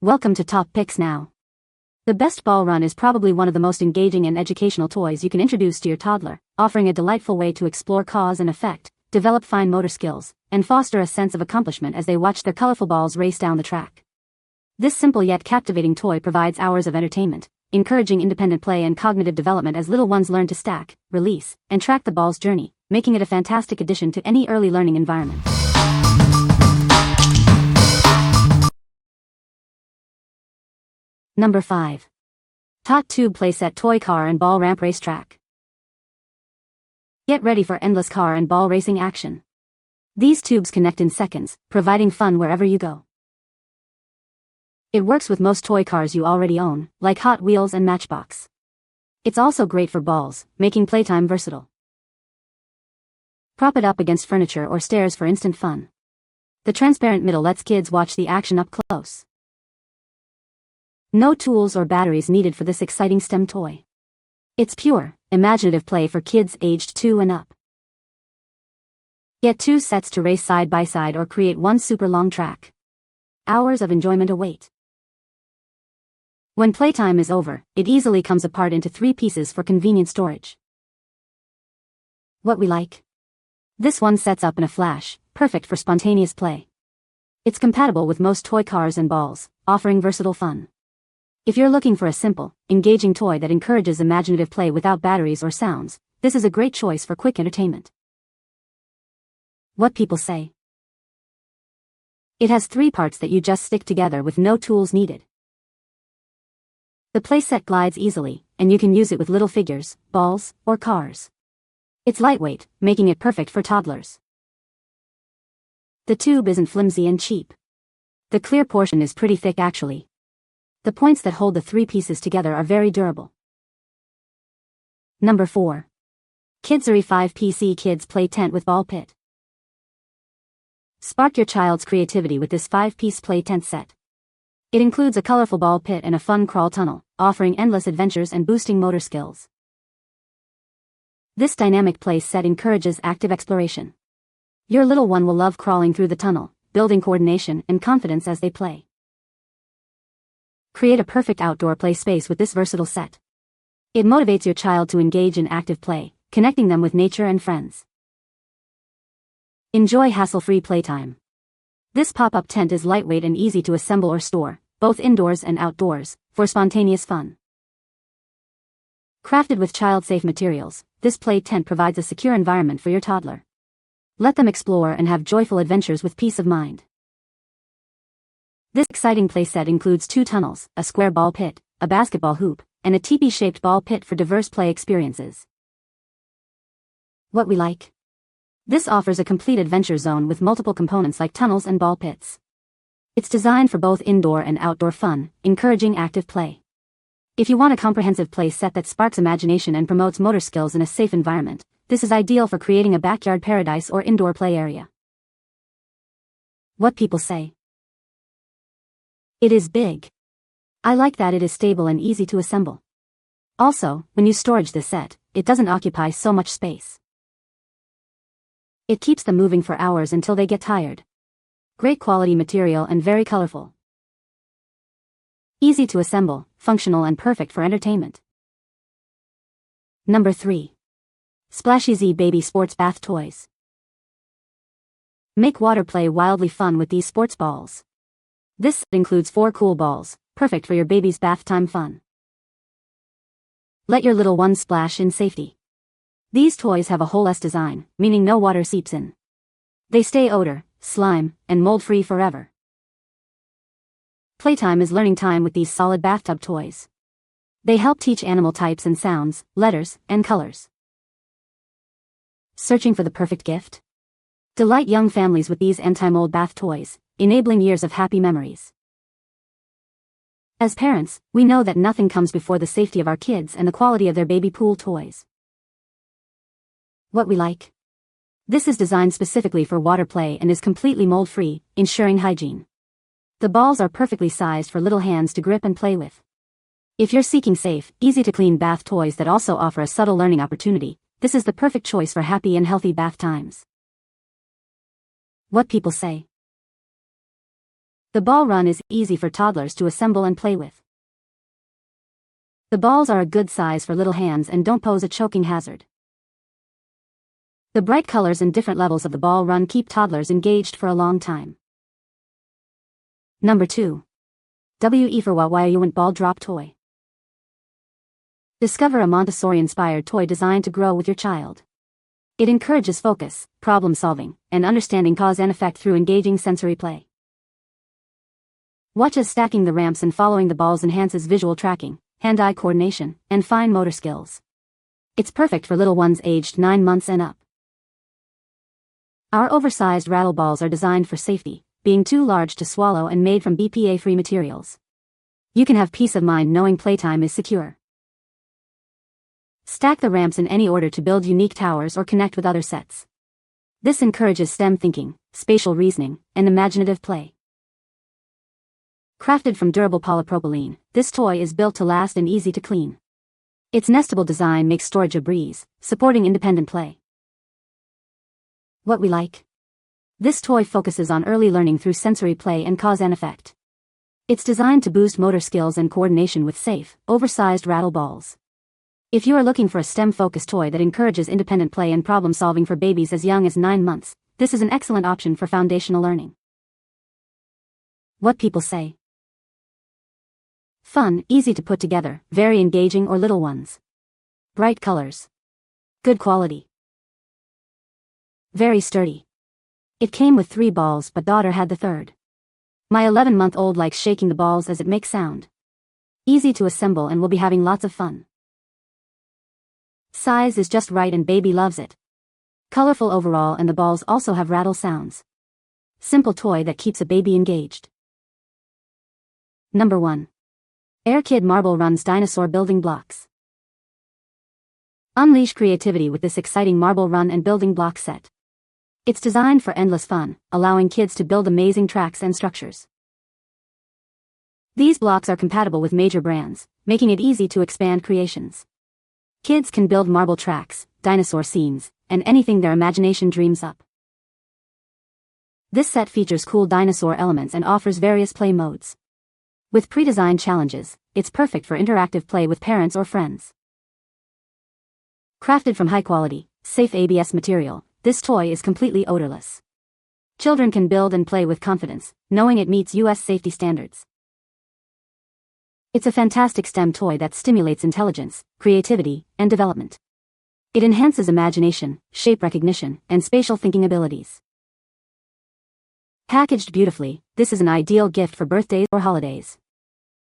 Welcome to Top Picks Now. The Best Ball Run is probably one of the most engaging and educational toys you can introduce to your toddler, offering a delightful way to explore cause and effect, develop fine motor skills, and foster a sense of accomplishment as they watch their colorful balls race down the track. This simple yet captivating toy provides hours of entertainment, encouraging independent play and cognitive development as little ones learn to stack, release, and track the ball's journey, making it a fantastic addition to any early learning environment. Number 5. Tot Tube Playset Toy Car and Ball Ramp Racetrack. Get ready for endless car and ball racing action. These tubes connect in seconds, providing fun wherever you go. It works with most toy cars you already own, like Hot Wheels and Matchbox. It's also great for balls, making playtime versatile. Prop it up against furniture or stairs for instant fun. The transparent middle lets kids watch the action up close. No tools or batteries needed for this exciting STEM toy. It's pure, imaginative play for kids aged 2 and up. Get 2 sets to race side by side or create one super long track. Hours of enjoyment await. When playtime is over, it easily comes apart into 3 pieces for convenient storage. What we like? This one sets up in a flash, perfect for spontaneous play. It's compatible with most toy cars and balls, offering versatile fun. If you're looking for a simple, engaging toy that encourages imaginative play without batteries or sounds, this is a great choice for quick entertainment. What people say. It has 3 parts that you just stick together with no tools needed. The playset glides easily, and you can use it with little figures, balls, or cars. It's lightweight, making it perfect for toddlers. The tube isn't flimsy and cheap. The clear portion is pretty thick actually. The points that hold the 3 pieces together are very durable. Number 4. Kiddzery 5PC Kids Play Tent with Ball Pit. Spark your child's creativity with this 5-piece play tent set. It includes a colorful ball pit and a fun crawl tunnel, offering endless adventures and boosting motor skills. This dynamic play set encourages active exploration. Your little one will love crawling through the tunnel, building coordination and confidence as they play. Create a perfect outdoor play space with this versatile set. It motivates your child to engage in active play, connecting them with nature and friends. Enjoy hassle-free playtime. This pop-up tent is lightweight and easy to assemble or store, both indoors and outdoors, for spontaneous fun. Crafted with child-safe materials, this play tent provides a secure environment for your toddler. Let them explore and have joyful adventures with peace of mind. This exciting playset includes 2 tunnels, a square ball pit, a basketball hoop, and a teepee-shaped ball pit for diverse play experiences. What we like? This offers a complete adventure zone with multiple components like tunnels and ball pits. It's designed for both indoor and outdoor fun, encouraging active play. If you want a comprehensive play set that sparks imagination and promotes motor skills in a safe environment, this is ideal for creating a backyard paradise or indoor play area. What people say. It is big. I like that it is stable and easy to assemble. Also, when you storage this set, it doesn't occupy so much space. It keeps them moving for hours until they get tired. Great quality material and very colorful. Easy to assemble, functional and perfect for entertainment. Number 3. SplashEZ Baby Sports Bath Toys. Make water play wildly fun with these sports balls. This set includes 4 cool balls, perfect for your baby's bath time fun. Let your little one splash in safety. These toys have a hole-less design, meaning no water seeps in. They stay odor, slime, and mold-free forever. Playtime is learning time with these solid bathtub toys. They help teach animal types and sounds, letters, and colors. Searching for the perfect gift? Delight young families with these anti-mold bath toys, enabling years of happy memories. As parents, we know that nothing comes before the safety of our kids and the quality of their baby pool toys. What we like? This is designed specifically for water play and is completely mold-free, ensuring hygiene. The balls are perfectly sized for little hands to grip and play with. If you're seeking safe, easy-to-clean bath toys that also offer a subtle learning opportunity, this is the perfect choice for happy and healthy bath times. What people say. The ball run is easy for toddlers to assemble and play with. The balls are a good size for little hands and don't pose a choking hazard. The bright colors and different levels of the ball run keep toddlers engaged for a long time. Number 2. WEofferwhatYOUwant Ball Drop Toy. Discover a Montessori-inspired toy designed to grow with your child. It encourages focus, problem-solving, and understanding cause and effect through engaging sensory play. Watch as stacking the ramps and following the balls enhances visual tracking, hand-eye coordination, and fine motor skills. It's perfect for little ones aged 9 months and up. Our oversized rattle balls are designed for safety, being too large to swallow and made from BPA-free materials. You can have peace of mind knowing playtime is secure. Stack the ramps in any order to build unique towers or connect with other sets. This encourages STEM thinking, spatial reasoning, and imaginative play. Crafted from durable polypropylene, this toy is built to last and easy to clean. Its nestable design makes storage a breeze, supporting independent play. What we like. This toy focuses on early learning through sensory play and cause and effect. It's designed to boost motor skills and coordination with safe, oversized rattle balls. If you are looking for a STEM-focused toy that encourages independent play and problem-solving for babies as young as 9 months, this is an excellent option for foundational learning. What people say. Fun, easy to put together, very engaging or little ones. Bright colors. Good quality. Very sturdy. It came with 3 balls but daughter had the 3rd. My 11-month-old likes shaking the balls as it makes sound. Easy to assemble and will be having lots of fun. Size is just right and baby loves it. Colorful overall and the balls also have rattle sounds. Simple toy that keeps a baby engaged. Number 1. Airkid Marble Runs Dinosaur Building Blocks. Unleash creativity with this exciting marble run and building block set. It's designed for endless fun, allowing kids to build amazing tracks and structures. These blocks are compatible with major brands, making it easy to expand creations. Kids can build marble tracks, dinosaur scenes, and anything their imagination dreams up. This set features cool dinosaur elements and offers various play modes. With pre-designed challenges, it's perfect for interactive play with parents or friends. Crafted from high-quality, safe ABS material, this toy is completely odorless. Children can build and play with confidence, knowing it meets US safety standards. It's a fantastic STEM toy that stimulates intelligence, creativity, and development. It enhances imagination, shape recognition, and spatial thinking abilities. Packaged beautifully, this is an ideal gift for birthdays or holidays.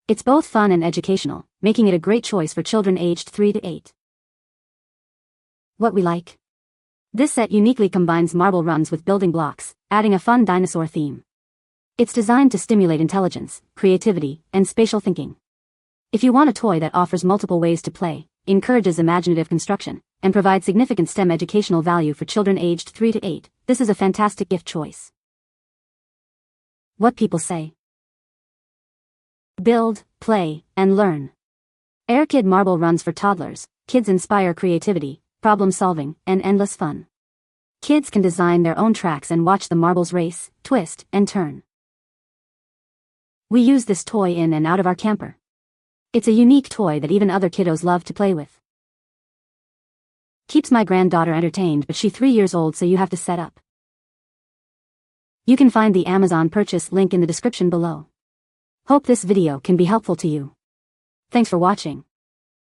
It's both fun and educational, making it a great choice for children aged 3 to 8. What we like. This set uniquely combines marble runs with building blocks, adding a fun dinosaur theme. It's designed to stimulate intelligence, creativity, and spatial thinking. If you want a toy that offers multiple ways to play, encourages imaginative construction, and provides significant STEM educational value for children aged 3 to 8, this is a fantastic gift choice. What people say. Build, play, and learn. Airkid Marble Runs for toddlers. Kids inspire creativity, problem-solving, and endless fun. Kids can design their own tracks and watch the marbles race, twist, and turn. We use this toy in and out of our camper. It's a unique toy that even other kiddos love to play with. Keeps my granddaughter entertained, but she's 3 years old, so you have to set up. You can find the Amazon purchase link in the description below. Hope this video can be helpful to you. Thanks for watching.